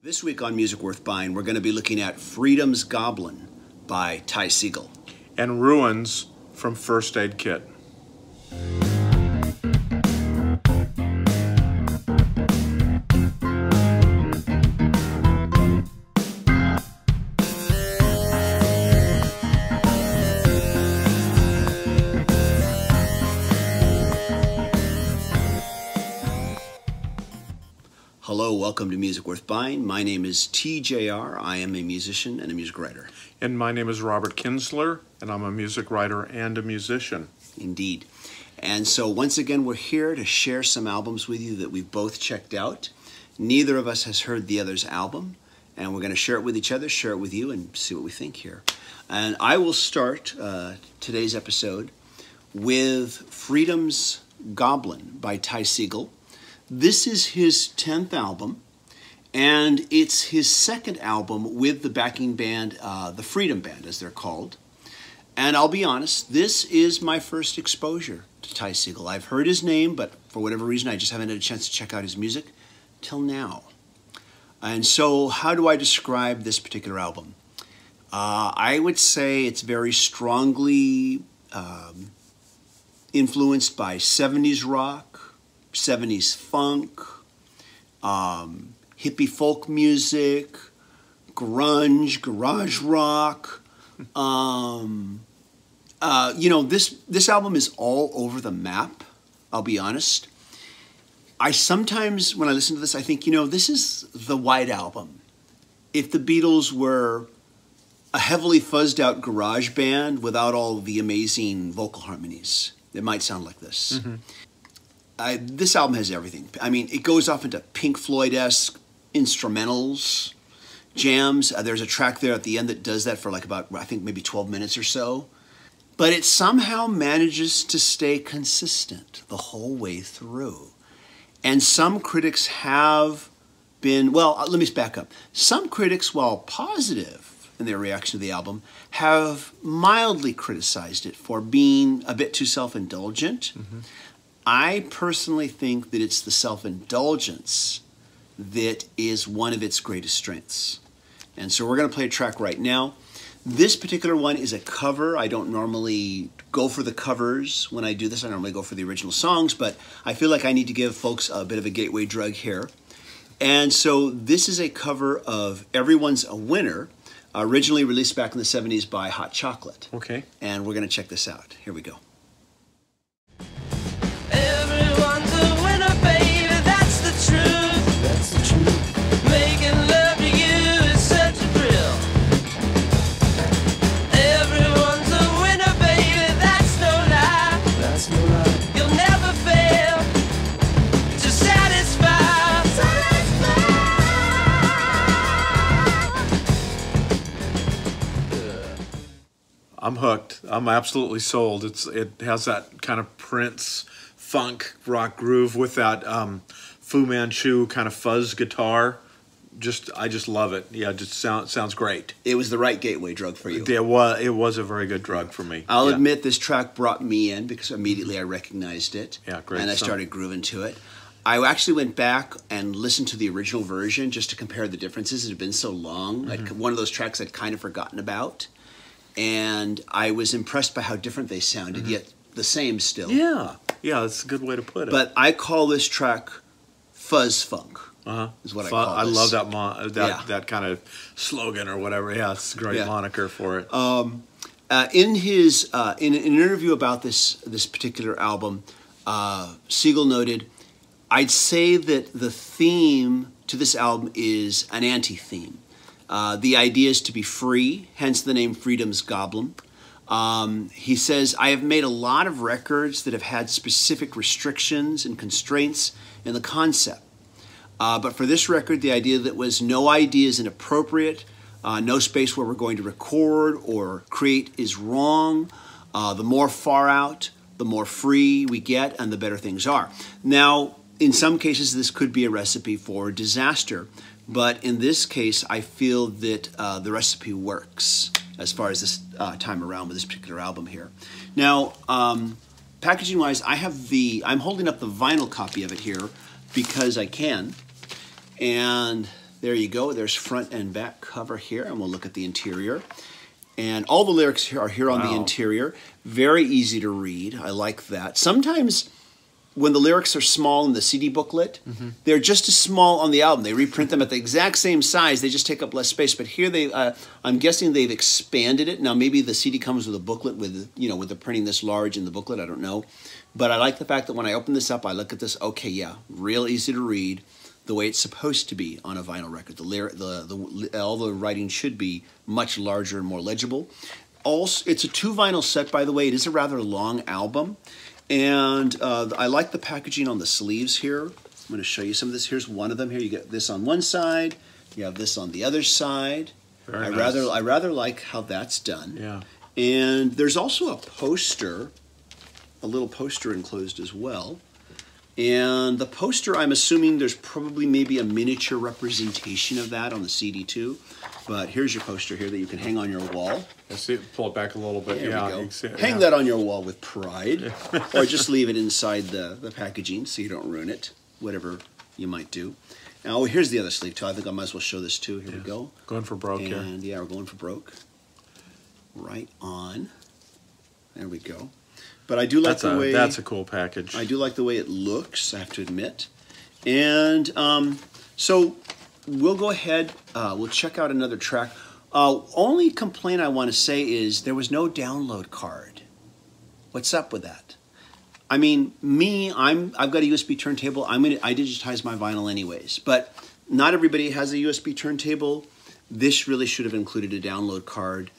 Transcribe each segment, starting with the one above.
This week on Music Worth Buying, we're going to be looking at Freedom's Goblin by Segall. And Ruins from First Aid Kit. Hello, welcome to Music Worth Buying. My name is TJR. I am a musician and a music writer. And my name is Robert Kinsler, and I'm a music writer and a musician. Indeed. And so once again, we're here to share some albums with you that we've both checked out. Neither of us has heard the other's album, and we're going to share it with each other, share it with you, and see what we think here. And I will start today's episode with Freedom's Goblin by Segall. This is his 10th album, and it's his second album with the backing band, the Freedom Band, as they're called. And I'll be honest, this is my first exposure to Segall. I've heard his name, but for whatever reason, I just haven't had a chance to check out his music till now. And so how do I describe this particular album? I would say it's very strongly influenced by 70s rock, 70s funk, hippie folk music, grunge, garage rock. You know, this album is all over the map, I'll be honest. I sometimes, when I listen to this, I think, you know, this is the White Album. If the Beatles were a heavily fuzzed out garage band without all the amazing vocal harmonies, it might sound like this. Mm-hmm. This album has everything. I mean, it goes off into Pink Floyd-esque instrumentals, jams. There's a track there at the end that does that for like about, I think, maybe 12 minutes or so. But it somehow manages to stay consistent the whole way through. And some critics have been, well, let me back up. Some critics, while positive in their reaction to the album, have mildly criticized it for being a bit too self-indulgent. Mm-hmm. I personally think that it's the self-indulgence that is one of its greatest strengths. And so we're going to play a track right now. This particular one is a cover. I don't normally go for the covers when I do this. I normally go for the original songs, but I feel like I need to give folks a bit of a gateway drug here. And so this is a cover of Everyone's a Winner, originally released back in the 70s by Hot Chocolate. Okay. And we're going to check this out. Here we go. I'm hooked. I'm absolutely sold. It has that kind of Prince funk rock groove with that Fu Manchu kind of fuzz guitar. I just love it. Yeah, it just sounds great. It was the right gateway drug for you. It was a very good drug for me. I'll admit this track brought me in because immediately I recognized it. Yeah, great. And I started grooving to it. I actually went back and listened to the original version just to compare the differences. It had been so long. Mm-hmm. One of those tracks I'd kind of forgotten about. And I was impressed by how different they sounded, mm-hmm. yet the same still. Yeah, that's a good way to put it. But I call this track fuzz funk. Is what I call this. I love that kind of slogan or whatever. Yeah, it's a great moniker for it. In an interview about this particular album, Segall noted, "I'd say that the theme to this album is an anti-theme. The idea is to be free, hence the name Freedom's Goblin." He says, "I have made a lot of records that have had specific restrictions and constraints in the concept. But for this record, the idea that was no idea is inappropriate, no space where we're going to record or create is wrong. The more far out, the more free we get, and the better things are." Now, in some cases, this could be a recipe for disaster. But in this case, I feel that the recipe works as far as this time around with this particular album here. Now, packaging-wise, I'm holding up the vinyl copy of it here because I can. And There you go. There's front and back cover here, and we'll look at the interior. And all the lyrics are here on the interior. Very easy to read. I like that. Sometimes when the lyrics are small in the CD booklet, they're just as small on the album. They reprint them at the exact same size. They just take up less space. But here I'm guessing they've expanded it. Now maybe the CD comes with a booklet with with the printing this large in the booklet. I don't know. But I like the fact that when I open this up, I look at this. Okay, yeah, real easy to read, the way it's supposed to be on a vinyl record. All the writing should be much larger and more legible. Also, it's a 2 vinyl set, by the way. It is a rather long album. And I like the packaging on the sleeves here. I'm going to show you some of this. Here's one of them here. You get this on one side. You have this on the other side. Very nice. I rather like how that's done. Yeah. And there's also a poster, a little poster enclosed as well. And the poster, I'm assuming there's probably maybe a miniature representation of that on the CD too. But here's your poster here that you can hang on your wall. I see it. Pull it back a little bit. There yeah, we go. You can see it, Hang that on your wall with pride. Or just leave it inside the packaging so you don't ruin it, whatever you might do. Now, here's the other sleeve too. I think I might as well show this too. Here we go. Going for broke here. And yeah, we're going for broke. Right on. There we go. But I do like the way... That's a cool package. I do like the way it looks, I have to admit. And so we'll go ahead, we'll check out another track. Only complaint I want to say is there was no download card. What's up with that? I mean, I've got a USB turntable. I digitize my vinyl anyways. But not everybody has a USB turntable. This really should have included a download card.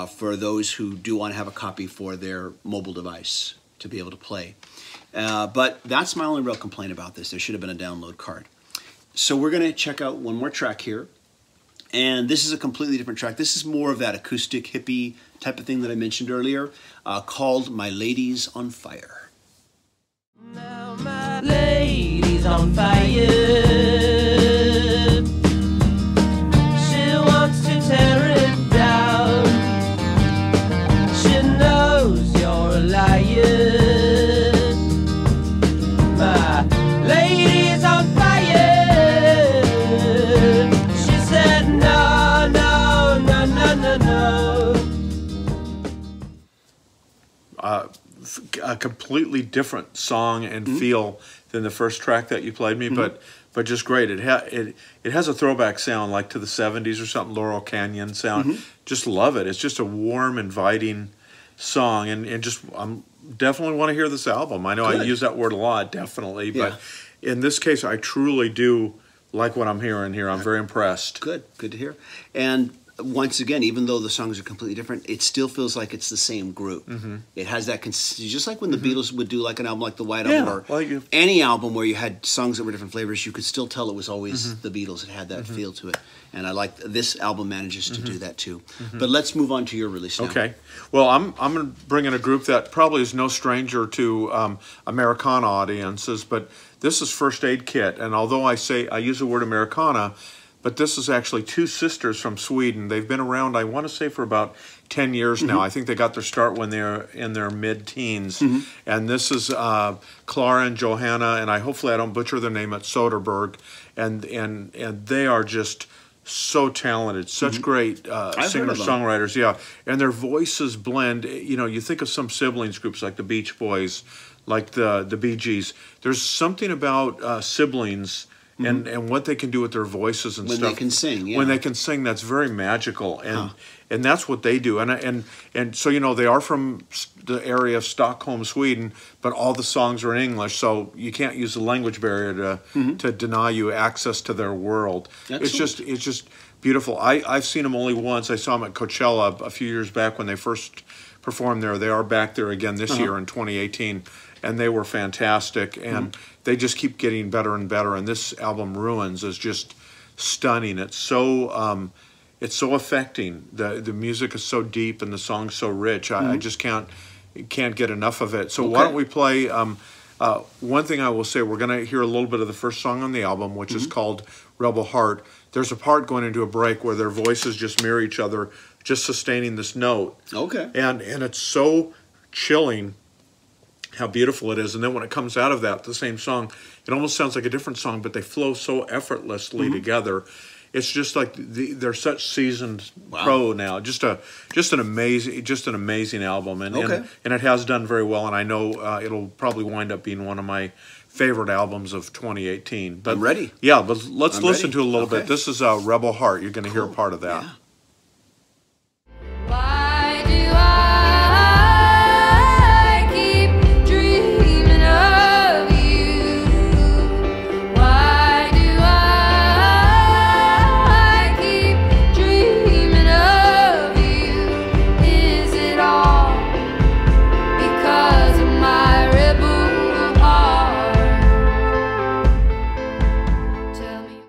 For those who do want to have a copy for their mobile device to be able to play. But that's my only real complaint about this. There should have been a download card. So we're going to check out one more track here. And this is a completely different track. This is more of that acoustic hippie type of thing that I mentioned earlier, called My Lady's on Fire. Now my lady's on fire. She wants to tear it down. She knows you're a liar. My lady's on fire. She said no, no, no, no, no, no. A completely different song and feel than the first track that you played me, but just great. It has a throwback sound, like to the 70s or something, Laurel Canyon sound. Just love it. It's just a warm, inviting song, and just definitely want to hear this album. I know I use that word a lot, definitely, but in this case, I truly do like what I'm hearing here. I'm very impressed. Good to hear. And once again, even though the songs are completely different, it still feels like it's the same group. It has that, just like when the Beatles would do like an album like the White Album, or any album where you had songs that were different flavors, you could still tell it was always the Beatles. It had that feel to it. And I like this album manages to do that too. But let's move on to your release now. Okay. Well, I'm bringing a group that probably is no stranger to Americana audiences, but this is First Aid Kit. And although I use the word Americana, but this is actually 2 sisters from Sweden. They've been around, I want to say, for about 10 years now. I think they got their start when they're in their mid-teens. And this is Clara and Johanna, and hopefully I don't butcher their name, at Soderbergh. And they are just so talented, such great singer-songwriters. Yeah, and their voices blend. You know, you think of some siblings groups like the Beach Boys, like the Bee Gees. There's something about siblings and what they can do with their voices and stuff. When they can sing, yeah. When they can sing, that's very magical, and that's what they do. And so, you know, they are from the area of Stockholm, Sweden, but all the songs are in English, so you can't use the language barrier to deny you access to their world. Excellent. It's just beautiful. I've seen them only once. I saw them at Coachella a few years back when they first performed there. They are back there again this year in 2018. And they were fantastic, and they just keep getting better and better. And this album, Ruins, is just stunning. It's so affecting. The music is so deep, and the song's so rich. I just can't get enough of it. So why don't we play? One thing I will say, we're going to hear a little bit of the first song on the album, which is called Rebel Heart. There's a part going into a break where their voices just mirror each other, just sustaining this note. Okay. And it's so chilling how beautiful it is. And then when it comes out of that, the same song, it almost sounds like a different song, but they flow so effortlessly together. it's just like they're such seasoned Wow. pro now. Just an amazing album, and Okay. and it has done very well. And I know it'll probably wind up being one of my favorite albums of 2018. But I'm ready. Yeah, but let's I'm listen ready. to it a little Okay. bit. This is Rebel Heart. You're going to hear a part of that. Yeah. Why do I keep dreaming of you? Why do I keep dreaming of you? Is it all because of my rebel heart? Tell me.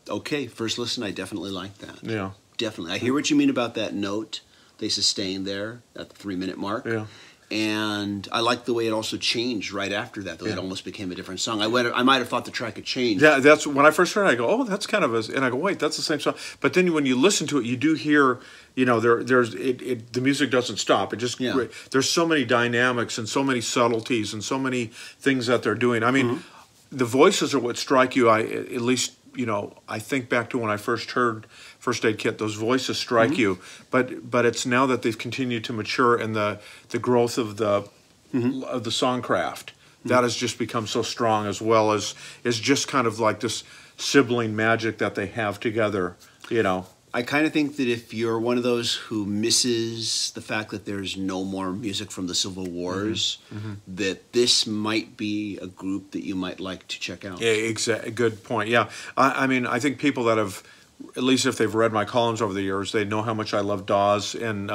Okay, first listen, I definitely like that. Yeah. Definitely. I hear what you mean about that note they sustained there at the 3-minute mark. Yeah. And I like the way it also changed right after that, though. Yeah. It almost became a different song. I might have thought the track had changed. Yeah, that's when I first heard it. I go, oh, that's kind of a, and I go, wait, that's the same song. But then when you listen to it, you do hear, you know, the music doesn't stop. It just, Yeah. there's so many dynamics and so many subtleties and so many things that they're doing. I mean, the voices are what strike you. At least, you know, I think back to when I first heard First Aid Kit. Those voices strike you, but it's now that they've continued to mature and the growth of the songcraft that has just become so strong, as well as is just kind of like this sibling magic that they have together. You know. I kind of think that if you're one of those who misses the fact that there's no more music from the Civil Wars, that this might be a group that you might like to check out. Yeah, exactly. Good point. Yeah, I mean, I think people that have, at least if they've read my columns over the years, they know how much I love Dawes and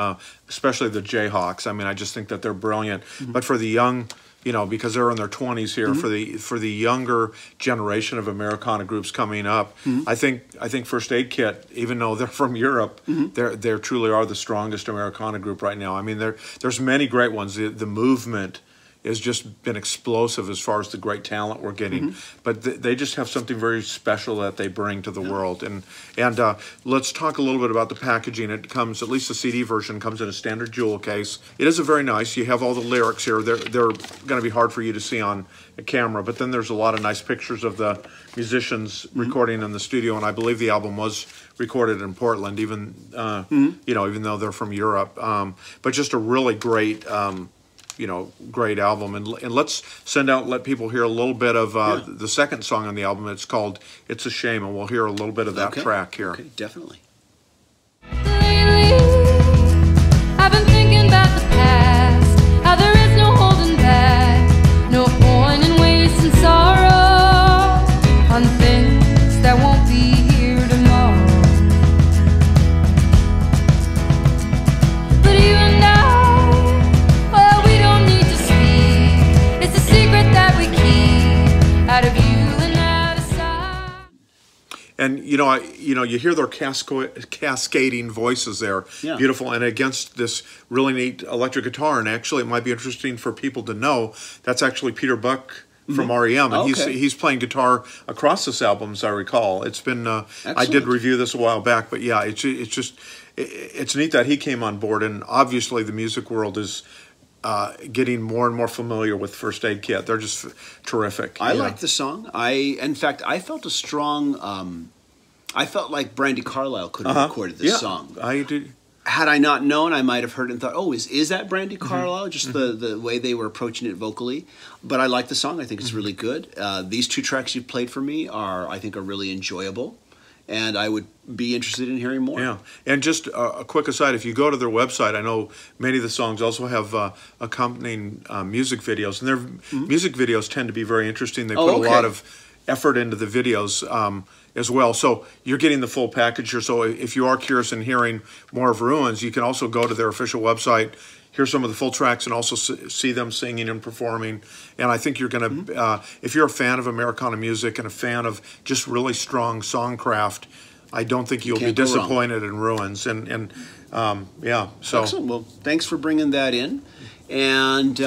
especially the Jayhawks. I mean, I just think that they're brilliant. But for the young, you know, because they're in their 20s here, for the younger generation of Americana groups coming up, I think First Aid Kit, even though they're from Europe, they truly are the strongest Americana group right now. I mean, there's many great ones. The movement has just been explosive as far as the great talent we're getting, but they just have something very special that they bring to the world. And let's talk a little bit about the packaging. It comes, at least the CD version, comes in a standard jewel case. It is a very nice. You have all the lyrics here. They're going to be hard for you to see on a camera, but then there's a lot of nice pictures of the musicians recording in the studio, and I believe the album was recorded in Portland, even you know, even though they're from Europe. But just a really great. You know, great album, and let's let people hear a little bit of the second song on the album. It's called "It's a Shame," and we'll hear a little bit of that track here. Okay, definitely. Lately, I've been thinking about the past, how there is no holding back, no point in wasting sorrow on things that won't be here tomorrow. But you and I, well, we don't need to speak. It's a secret that we keep out of you and out of sight. And you hear their cascading voices there, Yeah. beautiful, and against this really neat electric guitar. And actually, it might be interesting for people to know that's actually Peter Buck from REM, and he's playing guitar across this album, as I recall. It's been I did review this a while back, but yeah, it's just it's neat that he came on board, and obviously the music world is getting more and more familiar with First Aid Kit. They're just terrific. I like the song. In fact, I felt a strong. I felt like Brandy Carlisle could have recorded this song. I do. Had I not known, I might have heard it and thought, "Oh, is that Brandy Carlisle?" Just the way they were approaching it vocally. But I like the song. I think it's really good. These two tracks you've played for me I think are really enjoyable, and I would be interested in hearing more. Yeah, and just a quick aside, if you go to their website, I know many of the songs also have accompanying music videos, and their music videos tend to be very interesting. They put a lot of effort into the videos as well. So you're getting the full package here. So if you are curious in hearing more of Ruins, you can also go to their official website, hear some of the full tracks, and also see them singing and performing. And I think you're going to, if you're a fan of Americana music and a fan of just really strong songcraft, I don't think you'll be disappointed in Ruins. And yeah, so. Excellent. Well, thanks for bringing that in. And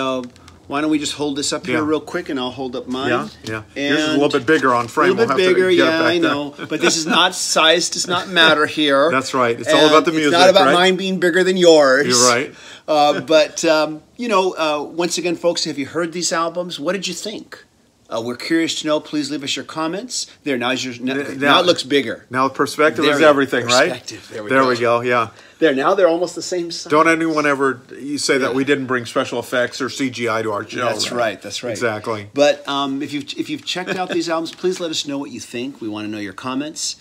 why don't we just hold this up here real quick, and I'll hold up mine. Yeah. Yours is a little bit bigger on frame. A little bit bigger, yeah, I know. But this is not, size does not matter here. That's right. It's all about the music, It's not about mine being bigger than yours. You're right. But, once again, folks, have you heard these albums? What did you think? We're curious to know. Please leave us your comments. There, now it looks bigger. Now perspective There is we go. everything, right? Perspective. There There we go. Yeah. There, now they're almost the same size. Don't anyone ever say that we didn't bring special effects or CGI to our show. That's right. That's right. Exactly. But if you've checked out these albums, please let us know what you think. We want to know your comments.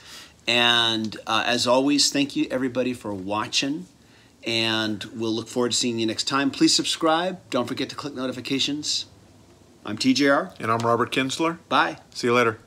And as always, thank you everybody for watching. And we'll look forward to seeing you next time. Please subscribe. Don't forget to click notifications. I'm TJR. And I'm Robert Kinsler. Bye. See you later.